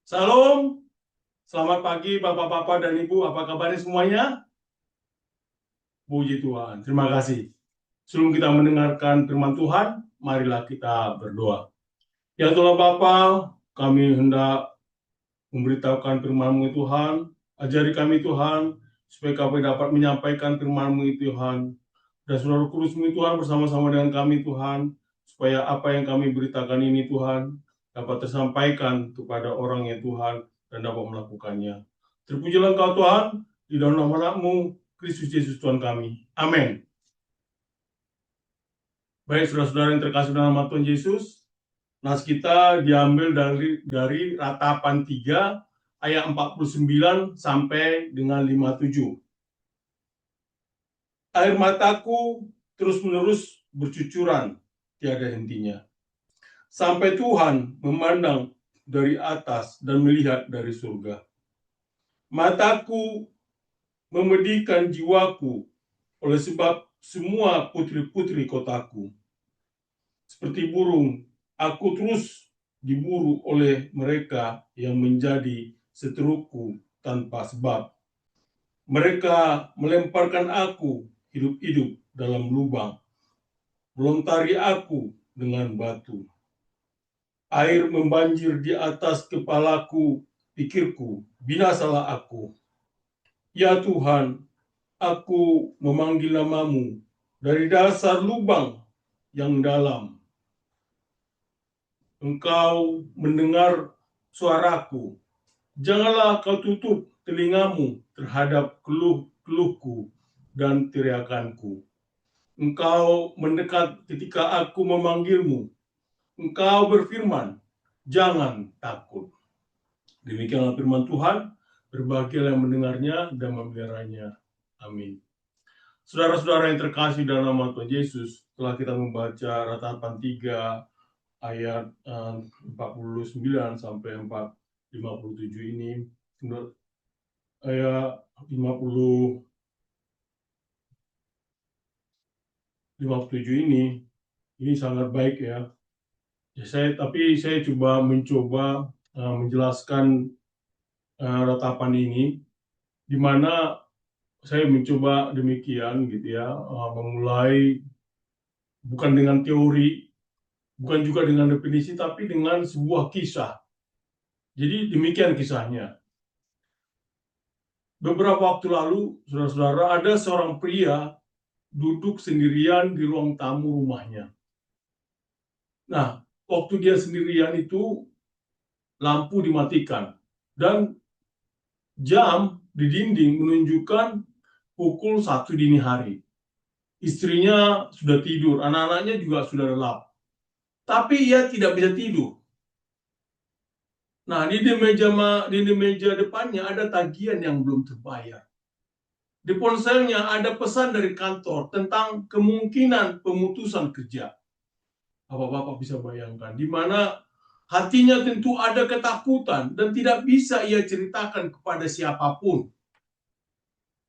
Salam, selamat pagi Bapak-Bapak dan Ibu, apa kabarnya semuanya? Puji Tuhan, terima kasih. Sebelum kita mendengarkan firman Tuhan, marilah kita berdoa. Ya Tuhan Bapa, kami hendak memberitahukan firman-Mu Tuhan, ajari kami Tuhan, supaya kami dapat menyampaikan firman-Mu Tuhan, dan Saudara Kudus-Mu Tuhan bersama-sama dengan kami Tuhan, supaya apa yang kami beritakan ini Tuhan, dapat tersampaikan kepada orang yang Tuhan, dan dapat melakukannya. Terpujilah Engkau Tuhan, di dalam nama Anak-Mu, Kristus Yesus Tuhan kami. Amin. Baik, saudara-saudara yang terkasih dalam nama Tuhan Yesus, nas kita diambil dari Ratapan 3 ayat 49 sampai dengan 57. Air mataku terus-menerus bercucuran, tiada hentinya. Sampai Tuhan memandang dari atas dan melihat dari surga. Mataku memedihkan jiwaku oleh sebab semua putri-putri kotaku. Seperti burung, aku terus diburu oleh mereka yang menjadi seteruku tanpa sebab. Mereka melemparkan aku hidup-hidup dalam lubang, melontari aku dengan batu. Air membanjir di atas kepalaku, pikirku, binasalah aku. Ya Tuhan, aku memanggil namamu dari dasar lubang yang dalam. Engkau mendengar suaraku. Janganlah kau tutup telingamu terhadap keluh-keluhku dan teriakanku. Engkau mendekat ketika aku memanggilmu. Engkau berfirman, jangan takut. Demikianlah firman Tuhan, berbahagialah yang mendengarnya dan memeliharanya. Amin. Saudara-saudara yang terkasih dalam nama Tuhan Yesus, telah kita membaca Ratapan 3 ayat 49 sampai 57 ini. Ayat 57 ini sangat baik ya. Tapi saya mencoba menjelaskan ratapan ini, di mana saya mencoba demikian gitu ya, memulai bukan dengan teori, bukan juga dengan definisi, tapi dengan sebuah kisah. Jadi demikian kisahnya. Beberapa waktu lalu, saudara-saudara, ada seorang pria duduk sendirian di ruang tamu rumahnya. Nah, waktu dia sendirian itu, lampu dimatikan. Dan jam di dinding menunjukkan pukul 1 dini hari. Istrinya sudah tidur, anak-anaknya juga sudah lelap. Tapi ia tidak bisa tidur. Nah, di meja depannya ada tagihan yang belum terbayar. Di ponselnya ada pesan dari kantor tentang kemungkinan pemutusan kerja. Bapak-bapak bisa bayangkan, di mana hatinya tentu ada ketakutan dan tidak bisa ia ceritakan kepada siapapun.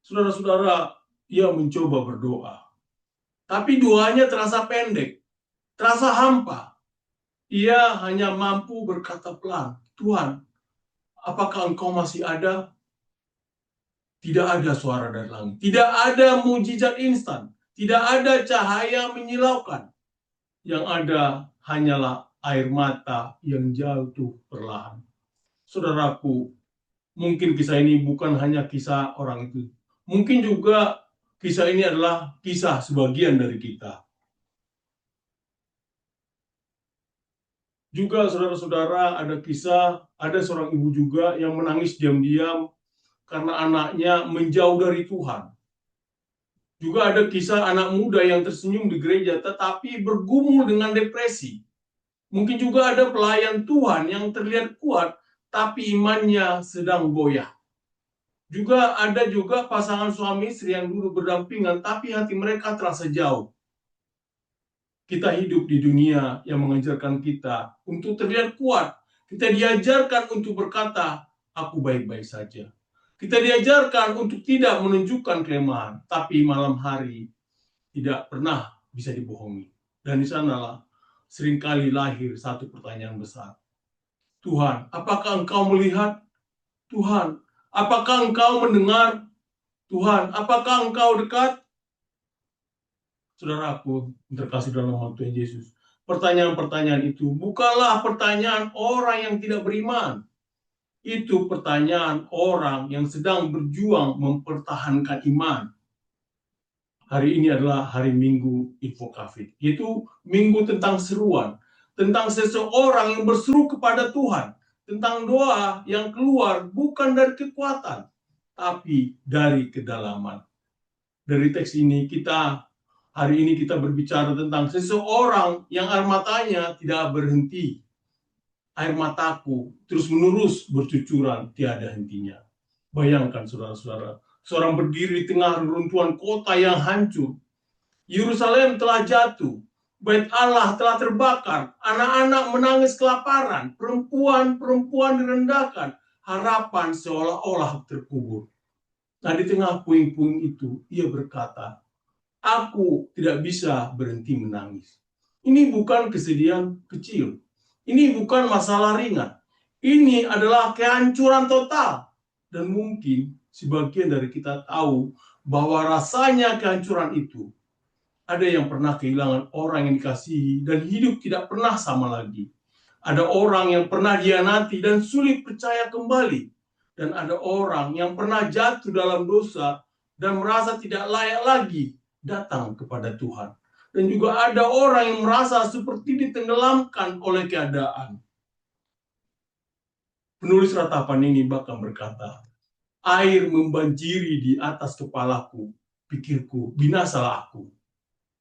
Saudara-saudara, ia mencoba berdoa. Tapi doanya terasa pendek, terasa hampa. Ia hanya mampu berkata pelan, Tuhan, apakah Engkau masih ada? Tidak ada suara dari langit. Tidak ada mujizat instan. Tidak ada cahaya menyilaukan. Yang ada hanyalah air mata yang jatuh perlahan. Saudaraku, mungkin kisah ini bukan hanya kisah orang itu. Mungkin juga kisah ini adalah kisah sebagian dari kita. Juga saudara-saudara, ada seorang ibu juga yang menangis diam-diam karena anaknya menjauh dari Tuhan. Juga ada kisah anak muda yang tersenyum di gereja tetapi bergumul dengan depresi. Mungkin juga ada pelayan Tuhan yang terlihat kuat tapi imannya sedang goyah. Juga ada pasangan suami istri yang dulu berdampingan tapi hati mereka terasa jauh. Kita hidup di dunia yang mengajarkan kita untuk terlihat kuat. Kita diajarkan untuk berkata, aku baik-baik saja. Kita diajarkan untuk tidak menunjukkan kelemahan, tapi malam hari tidak pernah bisa dibohongi. Dan di sanalah seringkali lahir satu pertanyaan besar. Tuhan, apakah Engkau melihat? Tuhan, apakah Engkau mendengar? Tuhan, apakah Engkau dekat? Saudaraku, terkasih dalam nama Tuhan Yesus. Pertanyaan-pertanyaan itu bukanlah pertanyaan orang yang tidak beriman. Itu pertanyaan orang yang sedang berjuang mempertahankan iman. Hari ini adalah hari Minggu Infokafit, yaitu minggu tentang seruan, tentang seseorang yang berseru kepada Tuhan, tentang doa yang keluar bukan dari kekuatan, tapi dari kedalaman. Dari teks ini hari ini kita berbicara tentang seseorang yang air matanya tidak berhenti. Air mataku terus menerus bercucuran tiada hentinya. Bayangkan saudara-saudara, seorang berdiri di tengah reruntuhan kota yang hancur. Yerusalem telah jatuh, Bait Allah telah terbakar, anak-anak menangis kelaparan, perempuan-perempuan direndahkan, harapan seolah-olah terkubur. Nah, di tengah puing-puing itu, ia berkata, aku tidak bisa berhenti menangis. Ini bukan kesedihan kecil. Ini bukan masalah ringan. Ini adalah kehancuran total. Dan mungkin sebagian dari kita tahu bahwa rasanya kehancuran itu. Ada yang pernah kehilangan orang yang dikasihi dan hidup tidak pernah sama lagi. Ada orang yang pernah dihianati dan sulit percaya kembali. Dan ada orang yang pernah jatuh dalam dosa dan merasa tidak layak lagi datang kepada Tuhan. Dan juga ada orang yang merasa seperti ditenggelamkan oleh keadaan. Penulis ratapan ini bahkan berkata, air membanjiri di atas kepalaku, pikirku, binasalah aku.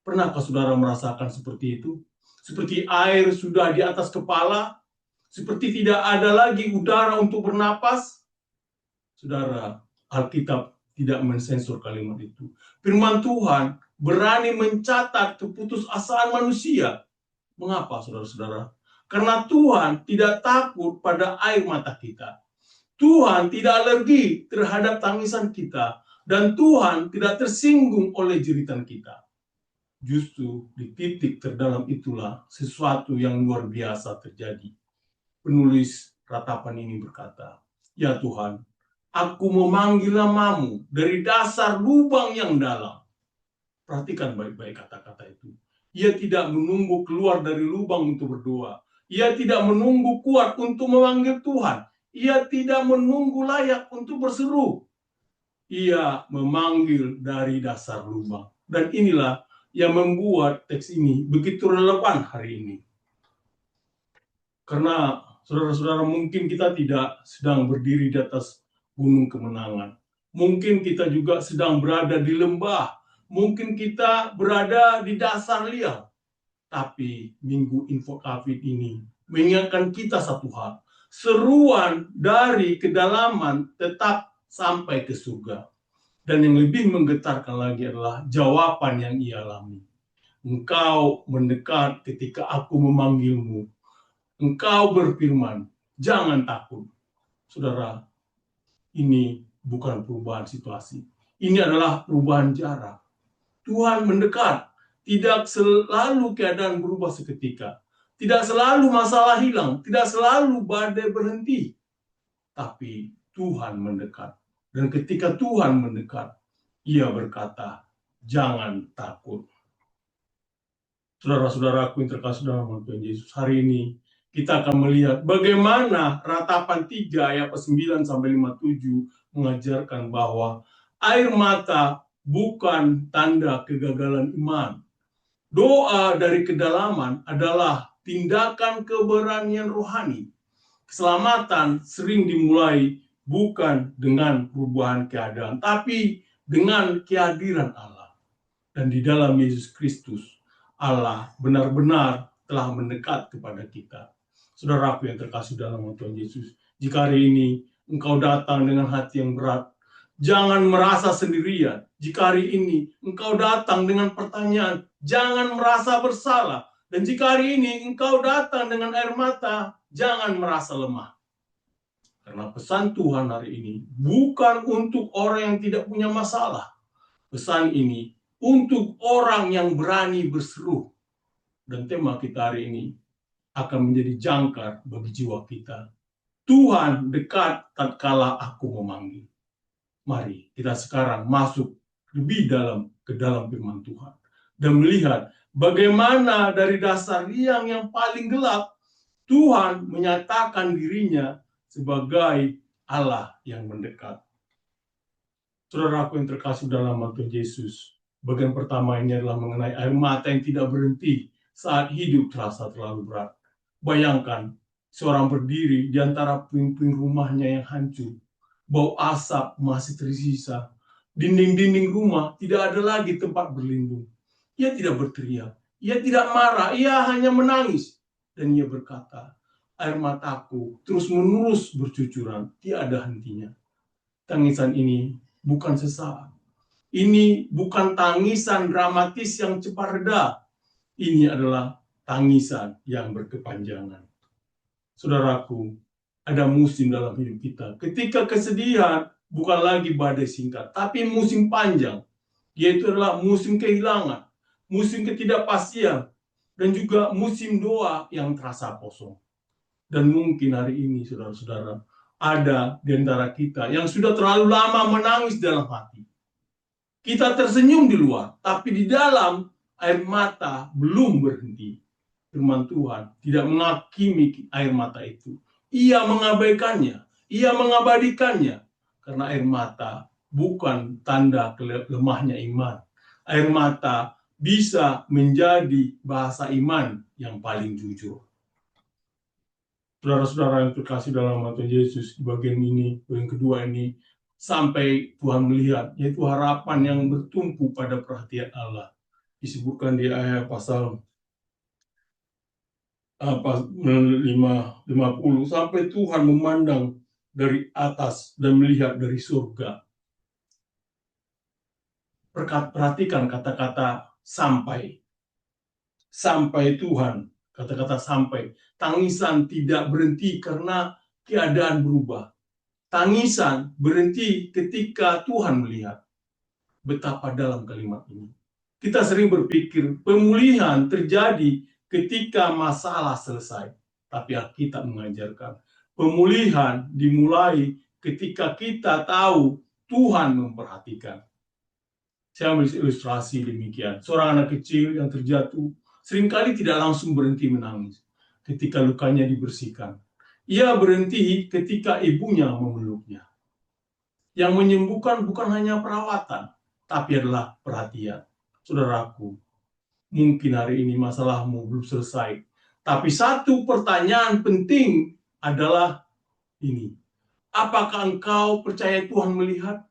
Pernahkah saudara merasakan seperti itu? Seperti air sudah di atas kepala, seperti tidak ada lagi udara untuk bernapas. Saudara, Alkitab tidak mensensor kalimat itu. Firman Tuhan berani mencatat keputusasaan manusia. Mengapa, saudara-saudara? Karena Tuhan tidak takut pada air mata kita. Tuhan tidak alergi terhadap tangisan kita. Dan Tuhan tidak tersinggung oleh jeritan kita. Justru di titik terdalam itulah sesuatu yang luar biasa terjadi. Penulis ratapan ini berkata, ya Tuhan, aku memanggil namamu dari dasar lubang yang dalam. Perhatikan baik-baik kata-kata itu. Ia tidak menunggu keluar dari lubang untuk berdoa. Ia tidak menunggu kuat untuk memanggil Tuhan. Ia tidak menunggu layak untuk berseru. Ia memanggil dari dasar lubang. Dan inilah yang membuat teks ini begitu relevan hari ini. Karena saudara-saudara, mungkin kita tidak sedang berdiri di atas gunung kemenangan. Mungkin kita juga sedang berada di lembah. Mungkin kita berada di dasar liang. Tapi Minggu Infokafit ini mengingatkan kita satu hal. Seruan dari kedalaman tetap sampai ke surga. Dan yang lebih menggetarkan lagi adalah jawaban yang ia alami. Engkau mendekat ketika aku memanggilmu. Engkau berfirman, jangan takut. Saudara, ini bukan perubahan situasi. Ini adalah perubahan jarak. Tuhan mendekat. Tidak selalu keadaan berubah seketika. Tidak selalu masalah hilang. Tidak selalu badai berhenti. Tapi Tuhan mendekat. Dan ketika Tuhan mendekat, ia berkata, jangan takut. Saudara-saudaraku yang terkasih dalam Tuhan Yesus, hari ini kita akan melihat bagaimana ratapan 3 ayat 9 sampai 57 mengajarkan bahwa air mata bukan tanda kegagalan iman. Doa dari kedalaman adalah tindakan keberanian rohani. Keselamatan sering dimulai bukan dengan perubahan keadaan, tapi dengan kehadiran Allah. Dan di dalam Yesus Kristus, Allah benar-benar telah mendekat kepada kita. Saudaraku yang terkasih dalam Tuhan Yesus, jika hari ini engkau datang dengan hati yang berat, jangan merasa sendirian. Jika hari ini engkau datang dengan pertanyaan, jangan merasa bersalah. Dan jika hari ini engkau datang dengan air mata, jangan merasa lemah. Karena pesan Tuhan hari ini bukan untuk orang yang tidak punya masalah. Pesan ini untuk orang yang berani berseru. Dan tema kita hari ini, akan menjadi jangkar bagi jiwa kita. Tuhan dekat tatkala aku memanggil. Mari kita sekarang masuk lebih dalam ke dalam firman Tuhan dan melihat bagaimana dari dasar liang yang paling gelap Tuhan menyatakan dirinya sebagai Allah yang mendekat. Saudaraku yang terkasih dalam Tuhan Yesus, bagian pertama ini adalah mengenai air mata yang tidak berhenti saat hidup terasa terlalu berat. Bayangkan, seorang berdiri di antara puing-puing rumahnya yang hancur. Bau asap masih tersisa. Dinding-dinding rumah tidak ada lagi tempat berlindung. Ia tidak berteriak, ia tidak marah, ia hanya menangis. Dan ia berkata, air mataku terus-menerus bercucuran, tiada hentinya. Tangisan ini bukan sesaat. Ini bukan tangisan dramatis yang cepat reda. Ini adalah tangisan yang berkepanjangan. Saudaraku, ada musim dalam hidup kita. Ketika kesedihan bukan lagi badai singkat, tapi musim panjang. Yaitu adalah musim kehilangan, musim ketidakpastian, dan juga musim doa yang terasa kosong. Dan mungkin hari ini, saudara-saudara, ada di antara kita yang sudah terlalu lama menangis dalam hati. Kita tersenyum di luar, tapi di dalam air mata belum berhenti. Firman Tuhan tidak menghakimi air mata itu. Ia mengabaikannya, ia mengabadikannya. Karena air mata bukan tanda lemahnya iman. Air mata bisa menjadi bahasa iman yang paling jujur. Saudara-saudara yang terkasih dalam Tuhan Yesus, di bagian ini, bagian kedua ini, sampai Tuhan melihat, yaitu harapan yang bertumpu pada perhatian Allah. Disebutkan di ayat pasal 50, sampai Tuhan memandang dari atas dan melihat dari surga. Perhatikan kata-kata sampai. Sampai Tuhan, kata-kata sampai. Tangisan tidak berhenti karena keadaan berubah. Tangisan berhenti ketika Tuhan melihat. Betapa dalam kalimat ini. Kita sering berpikir pemulihan terjadi ketika masalah selesai. Tapi Alkitab mengajarkan pemulihan dimulai ketika kita tahu Tuhan memperhatikan. Saya ambil ilustrasi demikian. Seorang anak kecil yang terjatuh seringkali tidak langsung berhenti menangis ketika lukanya dibersihkan. Ia berhenti ketika ibunya memeluknya. Yang menyembuhkan bukan hanya perawatan, tapi adalah perhatian. Saudaraku, mungkin hari ini masalahmu belum selesai. Tapi satu pertanyaan penting adalah ini. Apakah engkau percaya Tuhan melihat?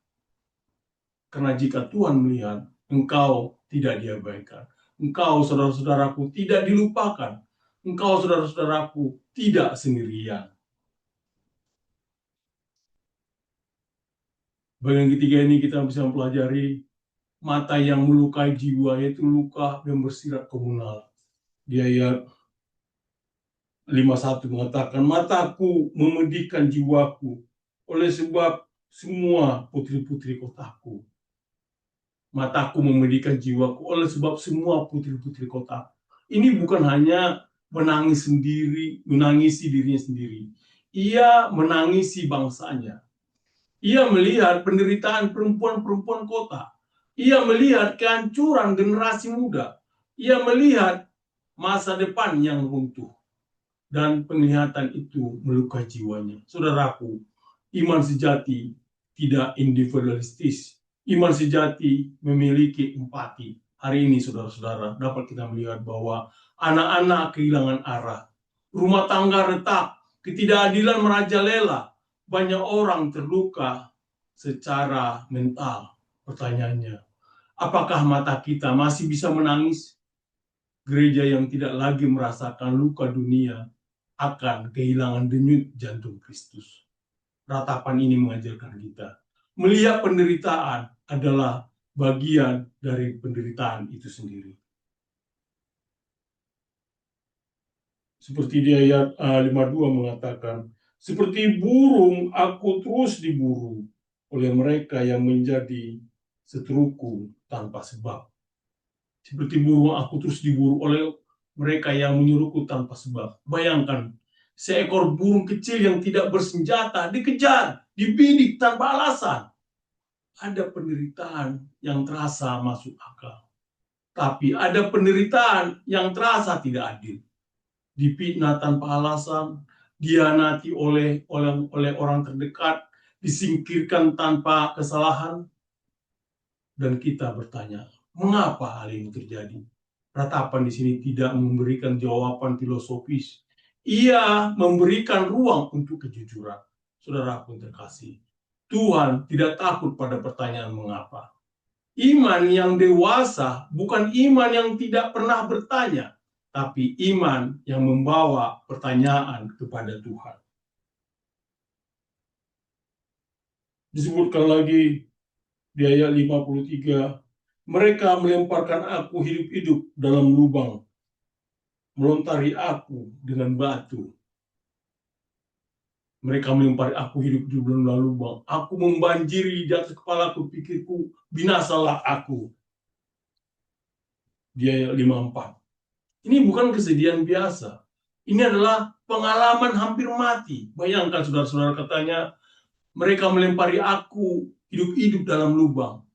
Karena jika Tuhan melihat, engkau tidak diabaikan. Engkau, saudara-saudaraku, tidak dilupakan. Engkau, saudara-saudaraku, tidak sendirian. Bagian ketiga ini kita bisa mempelajari mata yang melukai jiwa, yaitu luka yang bersifat komunal. Di ayat 51 mengatakan, mataku memedihkan jiwaku oleh sebab semua putri-putri kotaku. Mataku memedihkan jiwaku oleh sebab semua putri-putri kotaku. Ini bukan hanya menangis sendiri, menangisi dirinya sendiri. Ia menangisi bangsanya. Ia melihat penderitaan perempuan-perempuan kota. Ia melihat kehancuran generasi muda. Ia melihat masa depan yang runtuh. Dan penglihatan itu melukai jiwanya. Saudaraku, iman sejati tidak individualistis. Iman sejati memiliki empati. Hari ini, saudara-saudara, dapat kita melihat bahwa anak-anak kehilangan arah. Rumah tangga retak, ketidakadilan merajalela. Banyak orang terluka secara mental. Pertanyaannya, apakah mata kita masih bisa menangis? Gereja yang tidak lagi merasakan luka dunia akan kehilangan denyut jantung Kristus. Ratapan ini mengajarkan kita, melihat penderitaan adalah bagian dari penderitaan itu sendiri. Seperti di ayat 52 mengatakan, seperti burung aku terus diburu oleh mereka yang menjadi seteruku tanpa sebab. Seperti burung aku terus diburu oleh mereka yang menyuruhku tanpa sebab. Bayangkan, seekor burung kecil yang tidak bersenjata dikejar, dibidik tanpa alasan. Ada penderitaan yang terasa masuk akal. Tapi ada penderitaan yang terasa tidak adil. Difitnah tanpa alasan, dihianati oleh orang terdekat, disingkirkan tanpa kesalahan. Dan kita bertanya, mengapa hal ini terjadi? Ratapan di sini tidak memberikan jawaban filosofis. Ia memberikan ruang untuk kejujuran. Saudaraku yang terkasih, Tuhan tidak takut pada pertanyaan mengapa. Iman yang dewasa bukan iman yang tidak pernah bertanya, tapi iman yang membawa pertanyaan kepada Tuhan. Disebutkan lagi di ayat 53, mereka melemparkan aku hidup-hidup dalam lubang, melontari aku dengan batu. Mereka melempari aku hidup di dalam lubang. Aku membanjiri di atas kepalaku, pikirku, binasalah aku. Di ayat 54. Ini bukan kesedihan biasa. Ini adalah pengalaman hampir mati. Bayangkan saudara-saudara, katanya, mereka melempari aku hidup-hidup dalam lubang.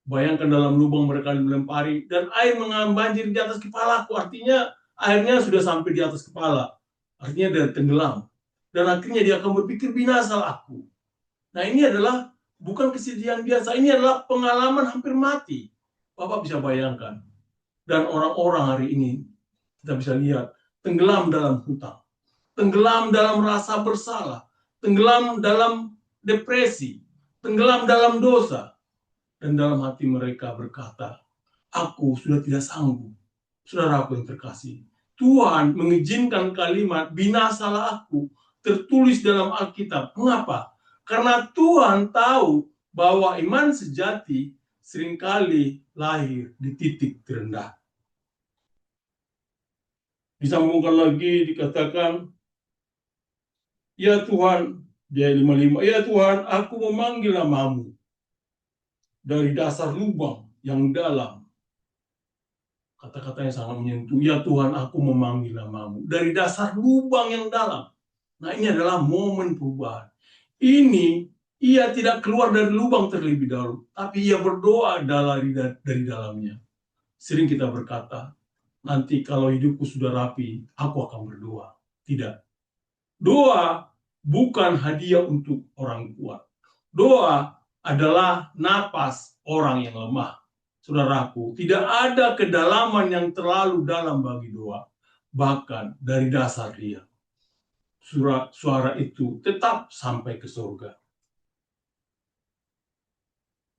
Bayangkan dalam lubang mereka melempari, dan air membanjir di atas kepalaku. Artinya airnya sudah sampai di atas kepala. Artinya dia tenggelam. Dan akhirnya dia akan berpikir, binasalah aku. Nah, ini adalah bukan kesedihan biasa. Ini adalah pengalaman hampir mati. Bapak bisa bayangkan. Dan orang-orang hari ini, kita bisa lihat, tenggelam dalam hutang, tenggelam dalam rasa bersalah, tenggelam dalam depresi, tenggelam dalam dosa, dan dalam hati mereka berkata, aku sudah tidak sanggup. Saudaraku yang terkasih, Tuhan mengizinkan kalimat binasalah aku tertulis dalam Alkitab. Mengapa? Karena Tuhan tahu bahwa iman sejati seringkali lahir di titik terendah. Disambungkan lagi, dikatakan, ya Tuhan, di ayat 55, ya Tuhan, aku memanggil namamu dari dasar lubang yang dalam. Kata-kata yang sangat menyentuh, ya Tuhan, aku memanggil namamu dari dasar lubang yang dalam. Nah, ini adalah momen perubahan. Ini, ia tidak keluar dari lubang terlebih dahulu, tapi ia berdoa dari dalamnya. Sering kita berkata, nanti kalau hidupku sudah rapi, aku akan berdoa. Tidak. Doa bukan hadiah untuk orang kuat. Doa adalah napas orang yang lemah. Saudaraku, tidak ada kedalaman yang terlalu dalam bagi doa. Bahkan dari dasar dia, suara itu tetap sampai ke surga.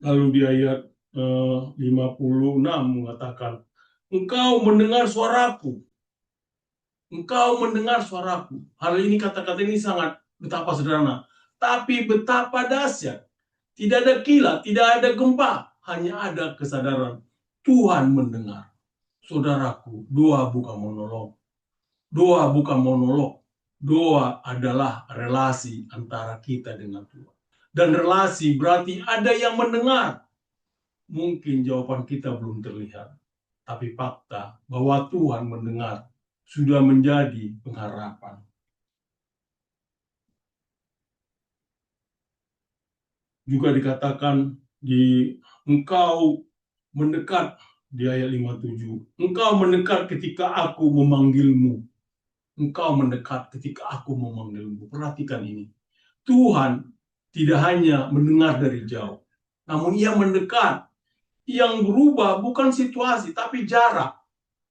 Lalu di ayat 56 mengatakan, engkau mendengar suaraku. Engkau mendengar suaraku. Hal ini, kata-kata ini sangat betapa sederhana. Tapi betapa dahsyat. Tidak ada kilat, tidak ada gempa. Hanya ada kesadaran Tuhan mendengar. Saudaraku, doa bukan monolog. Doa bukan monolog. Doa adalah relasi antara kita dengan Tuhan. Dan relasi berarti ada yang mendengar. Mungkin jawaban kita belum terlihat. Tapi fakta bahwa Tuhan mendengar sudah menjadi pengharapan. Juga dikatakan di engkau mendekat di ayat 57. Engkau mendekat ketika aku memanggilmu. Engkau mendekat ketika aku memanggilmu. Perhatikan ini. Tuhan tidak hanya mendengar dari jauh, namun ia mendekat. Yang berubah bukan situasi, tapi jarak.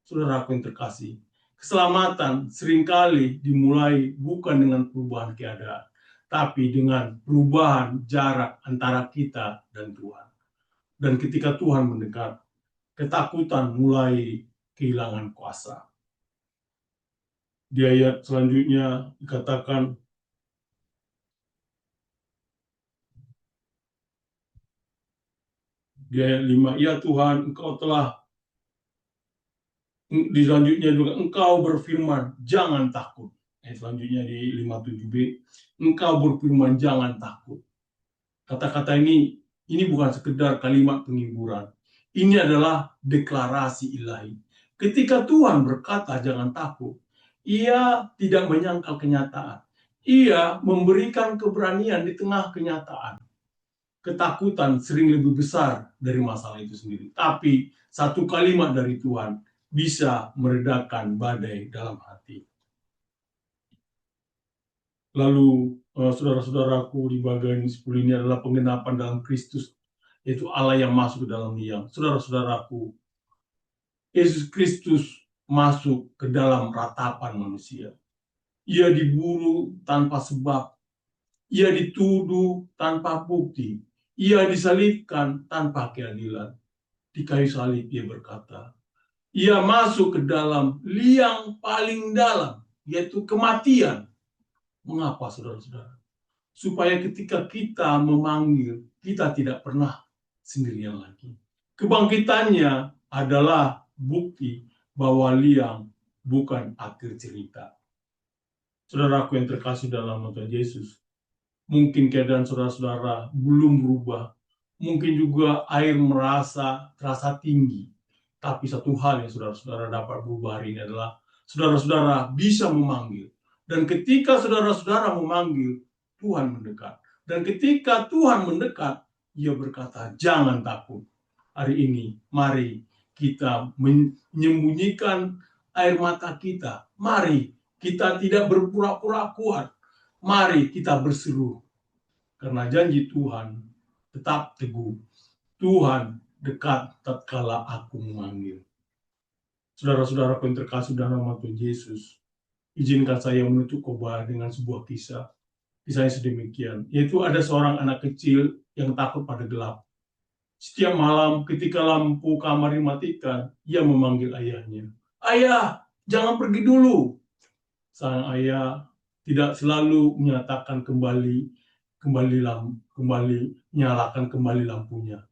Saudaraku yang terkasih, keselamatan seringkali dimulai bukan dengan perubahan keadaan, tapi dengan perubahan jarak antara kita dan Tuhan. Dan ketika Tuhan mendekat, ketakutan mulai kehilangan kuasa. Di ayat selanjutnya dikatakan, di ayat 5, ya Tuhan, engkau telah, di selanjutnya juga, engkau berfirman, jangan takut. Selanjutnya di 57b, engkau berfirman, jangan takut. Kata-kata ini bukan sekedar kalimat penghiburan. Ini adalah deklarasi ilahi. Ketika Tuhan berkata jangan takut, ia tidak menyangkal kenyataan. Ia memberikan keberanian di tengah kenyataan. Ketakutan sering lebih besar dari masalah itu sendiri. Tapi satu kalimat dari Tuhan bisa meredakan badai dalam hati. Lalu saudara-saudaraku, di bagian 10 ini adalah penggenapan dalam Kristus, yaitu Allah yang masuk ke dalam Dia. Saudara-saudaraku, Yesus Kristus masuk ke dalam ratapan manusia. Ia diburu tanpa sebab, ia dituduh tanpa bukti, ia disalibkan tanpa keadilan. Di kayu salib ia berkata, ia masuk ke dalam liang paling dalam, yaitu kematian. Mengapa, saudara-saudara? Supaya ketika kita memanggil, kita tidak pernah sendirian lagi. Kebangkitannya adalah bukti bahwa liang bukan akhir cerita. Saudaraku yang terkasih dalam Tuhan Yesus, mungkin keadaan saudara-saudara belum berubah. Mungkin juga air terasa tinggi. Tapi satu hal yang saudara-saudara dapat berubah hari ini adalah saudara-saudara bisa memanggil. Dan ketika saudara-saudara memanggil, Tuhan mendekat. Dan ketika Tuhan mendekat, Ia berkata, jangan takut. Hari ini, mari kita menyembunyikan air mata kita. Mari kita tidak berpura-pura kuat. Mari kita berseru. Karena janji Tuhan tetap teguh. Tuhan dekat tatkala aku memanggil. Saudara-saudara yang terkasih dalam nama Tuhan Yesus, izinkan saya menutup khotbah dengan sebuah kisah. Kisahnya sedemikian, yaitu ada seorang anak kecil yang takut pada gelap. Setiap malam ketika lampu kamar dimatikan, ia memanggil ayahnya. Ayah, jangan pergi dulu. Sang ayah tidak selalu menyatakan kembali nyalakan kembali lampunya.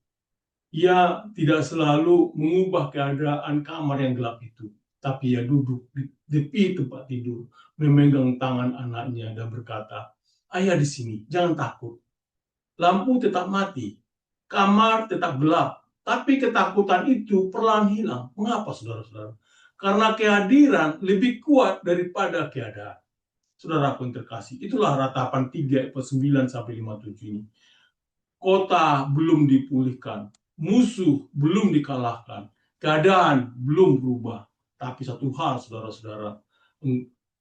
Ia tidak selalu mengubah keadaan kamar yang gelap itu, tapi ia duduk di tepi tempat tidur, memegang tangan anaknya dan berkata, ayah di sini, jangan takut. Lampu tetap mati, kamar tetap gelap, tapi ketakutan itu perlahan hilang. Mengapa, saudara-saudara? Karena kehadiran lebih kuat daripada keadaan. Saudara pun terkasih, itulah ratapan 3 ayat 9-57 ini. Kota belum dipulihkan, musuh belum dikalahkan, keadaan belum berubah. Tapi satu hal, saudara-saudara,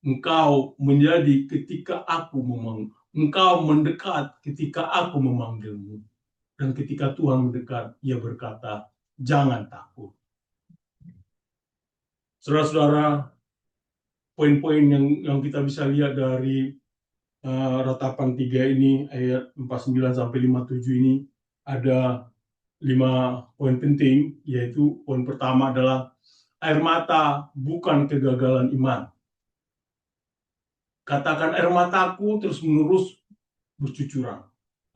engkau menjadi ketika aku memanggil, engkau mendekat ketika aku memanggilmu. Dan ketika Tuhan mendekat, Ia berkata, jangan takut. Saudara-saudara, poin-poin yang kita bisa lihat dari ratapan 3 ini, ayat 49-57 ini, ada 5 poin penting, yaitu poin pertama adalah air mata bukan kegagalan iman. Katakan air mataku terus-menerus bercucuran.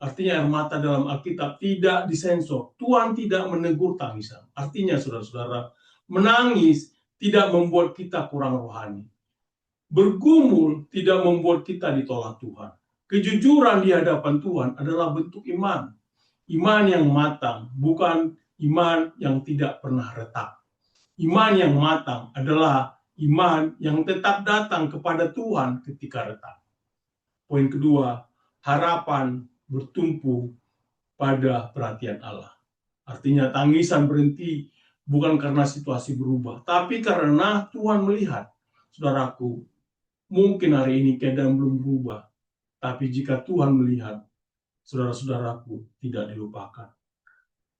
Artinya air mata dalam Alkitab tidak disensor. Tuhan tidak menegur tangisan. Artinya saudara-saudara, menangis tidak membuat kita kurang rohani. Bergumul tidak membuat kita ditolak Tuhan. Kejujuran di hadapan Tuhan adalah bentuk iman. Iman yang matang, bukan iman yang tidak pernah retak. Iman yang matang adalah iman yang tetap datang kepada Tuhan ketika retak. Poin kedua, harapan bertumpu pada perhatian Allah. Artinya tangisan berhenti bukan karena situasi berubah, tapi karena Tuhan melihat. Saudaraku, mungkin hari ini keadaan belum berubah, tapi jika Tuhan melihat, saudara-saudaraku tidak dilupakan.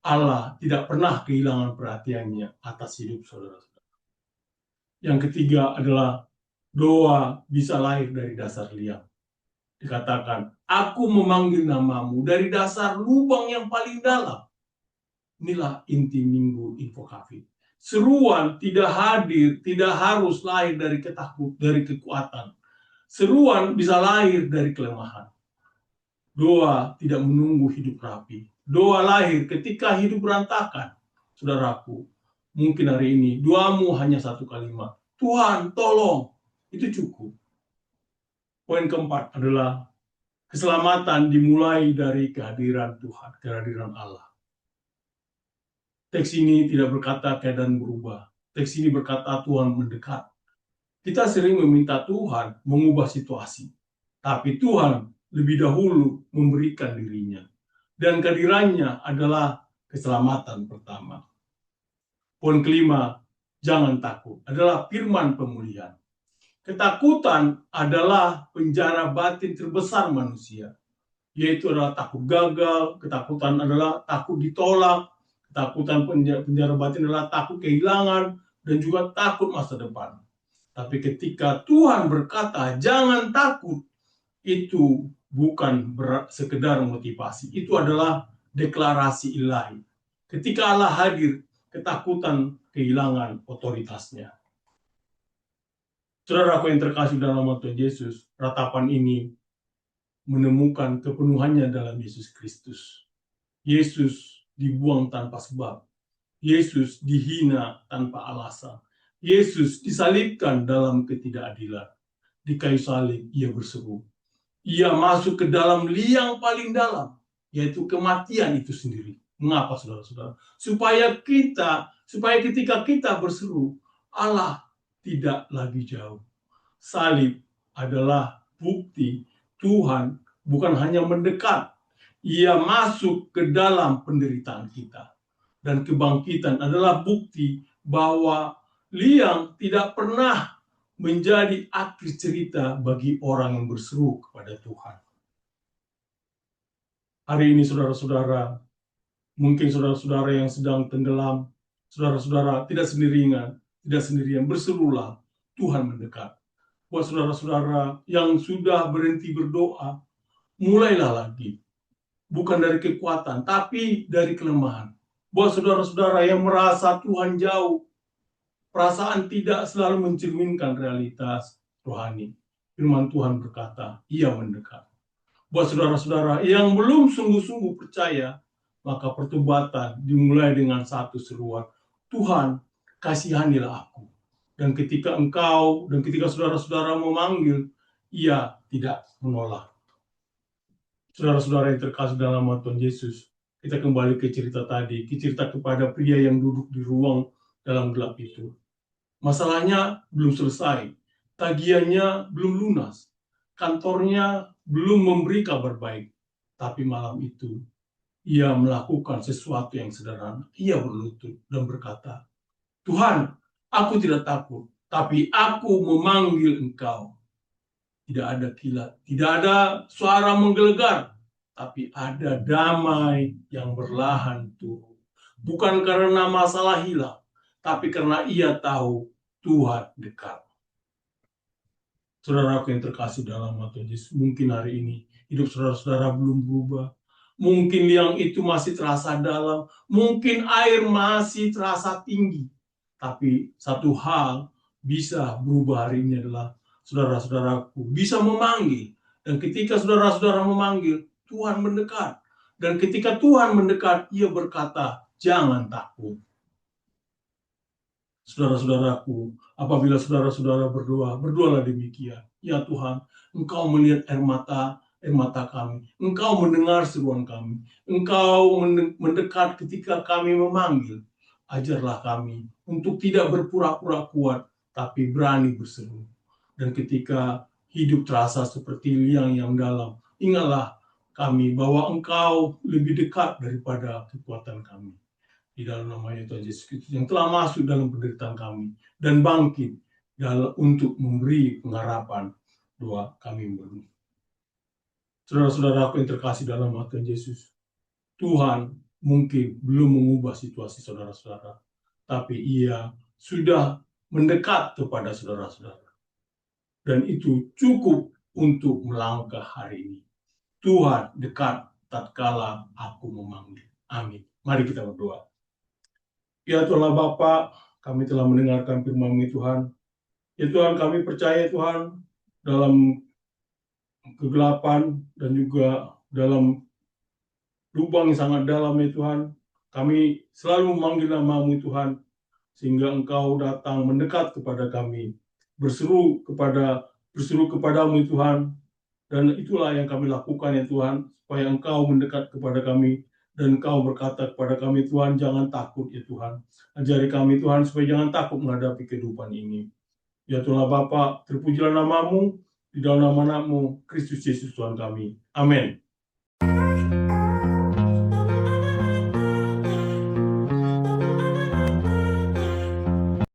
Allah tidak pernah kehilangan perhatiannya atas hidup saudara-saudara. Yang ketiga adalah doa bisa lahir dari dasar liang. Dikatakan, aku memanggil namamu dari dasar lubang yang paling dalam. Inilah inti Minggu Info Cafe. Seruan tidak hadir, tidak harus lahir dari kekuatan. Seruan bisa lahir dari kelemahan. Doa tidak menunggu hidup rapi. Doa lahir ketika hidup berantakan. Saudaraku, mungkin hari ini doamu hanya satu kalimat. Tuhan, tolong. Itu cukup. Poin keempat adalah keselamatan dimulai dari kehadiran Tuhan, kehadiran Allah. Teks ini tidak berkata keadaan berubah, teks ini berkata Tuhan mendekat. Kita sering meminta Tuhan mengubah situasi, tapi Tuhan lebih dahulu memberikan dirinya. Dan kehadirannya adalah keselamatan pertama. Poin kelima, jangan takut, adalah firman pemulihan. Ketakutan adalah penjara batin terbesar manusia, yaitu adalah takut gagal, ketakutan adalah takut ditolak, ketakutan penjara batin adalah takut kehilangan, dan juga takut masa depan. Tapi ketika Tuhan berkata, jangan takut, itu bukan sekedar motivasi. Itu adalah deklarasi ilahi. Ketika Allah hadir, ketakutan kehilangan otoritasnya. Saudaraku yang terkasih dalam nama Tuhan Yesus, ratapan ini menemukan kepenuhannya dalam Yesus Kristus. Yesus dibuang tanpa sebab. Yesus dihina tanpa alasan. Yesus disalibkan dalam ketidakadilan. Di kayu salib ia berseru. Ia masuk ke dalam liang paling dalam, yaitu kematian itu sendiri. Mengapa saudara-saudara? Supaya ketika kita berseru, Allah tidak lagi jauh. Salib adalah bukti Tuhan bukan hanya mendekat, ia masuk ke dalam penderitaan kita. Dan kebangkitan adalah bukti bahwa liang tidak pernah menjadi akhir cerita bagi orang yang berseru kepada Tuhan. Hari ini saudara-saudara, mungkin saudara-saudara yang sedang tenggelam, saudara-saudara tidak sendirian, berserulah, Tuhan mendekat. Buat saudara-saudara yang sudah berhenti berdoa, mulailah lagi. Bukan dari kekuatan, tapi dari kelemahan. Buat saudara-saudara yang merasa Tuhan jauh, perasaan tidak selalu mencerminkan realitas rohani. Firman Tuhan berkata, ia mendekat. Buat saudara-saudara yang belum sungguh-sungguh percaya, maka pertobatan dimulai dengan satu seruan, Tuhan, kasihanilah aku. Dan ketika saudara-saudara memanggil, ia tidak menolak. Saudara-saudara yang terkasih dalam nama Tuhan Yesus, kita kembali ke cerita tadi, cerita kepada pria yang duduk di ruang dalam gelap itu. Masalahnya belum selesai, tagihannya belum lunas, kantornya belum memberi kabar baik. Tapi malam itu, ia melakukan sesuatu yang sederhana. Ia berlutut dan berkata, Tuhan, aku tidak takut, tapi aku memanggil Engkau. Tidak ada kilat, tidak ada suara menggelegar, tapi ada damai yang berlahan turun. Bukan karena masalah hilang, tapi karena ia tahu Tuhan dekat. Saudaraku yang terkasih dalam Tuhan Yesus, mungkin hari ini hidup saudara-saudara belum berubah. Mungkin liang itu masih terasa dalam, mungkin air masih terasa tinggi. Tapi satu hal bisa berubah hari ini adalah saudara-saudaraku bisa memanggil. Dan ketika saudara-saudara memanggil, Tuhan mendekat. Dan ketika Tuhan mendekat, ia berkata, jangan takut. Saudara-saudaraku, apabila saudara-saudara berdoa, berdoalah demikian. Ya Tuhan, Engkau melihat air mata kami. Engkau mendengar seruan kami. Engkau mendekat ketika kami memanggil. Ajarlah kami untuk tidak berpura-pura kuat, tapi berani berseru. Dan ketika hidup terasa seperti liang yang dalam, ingatlah kami bahwa Engkau lebih dekat daripada kekuatan kami. Di dalam namanya Tuhan Yesus Kristus yang telah masuk dalam penderitaan kami dan bangkit untuk memberi pengharapan doa kami berdua. Saudara-saudaraku yang terkasih dalam Tuhan Yesus, Tuhan mungkin belum mengubah situasi saudara-saudara, tapi ia sudah mendekat kepada saudara-saudara. Dan itu cukup untuk melangkah hari ini. Tuhan dekat tatkala aku memanggil. Amin. Mari kita berdoa. Ya Tuhan Bapa, kami telah mendengarkan firman-Mu Tuhan. Ya Tuhan, kami percaya Tuhan dalam kegelapan dan juga dalam lubang yang sangat dalam ya Tuhan, kami selalu memanggil nama-Mu Tuhan, sehingga Engkau datang mendekat kepada kami, berseru kepadamu Tuhan, dan itulah yang kami lakukan ya Tuhan, supaya Engkau mendekat kepada kami Dan Engkau berkata kepada kami, Tuhan, jangan takut ya Tuhan. Ajari kami Tuhan supaya jangan takut menghadapi kehidupan ini. Ya Tuhan Bapa, terpujilah namamu, di dalam nama anakmu, Kristus Yesus Tuhan kami. Amin.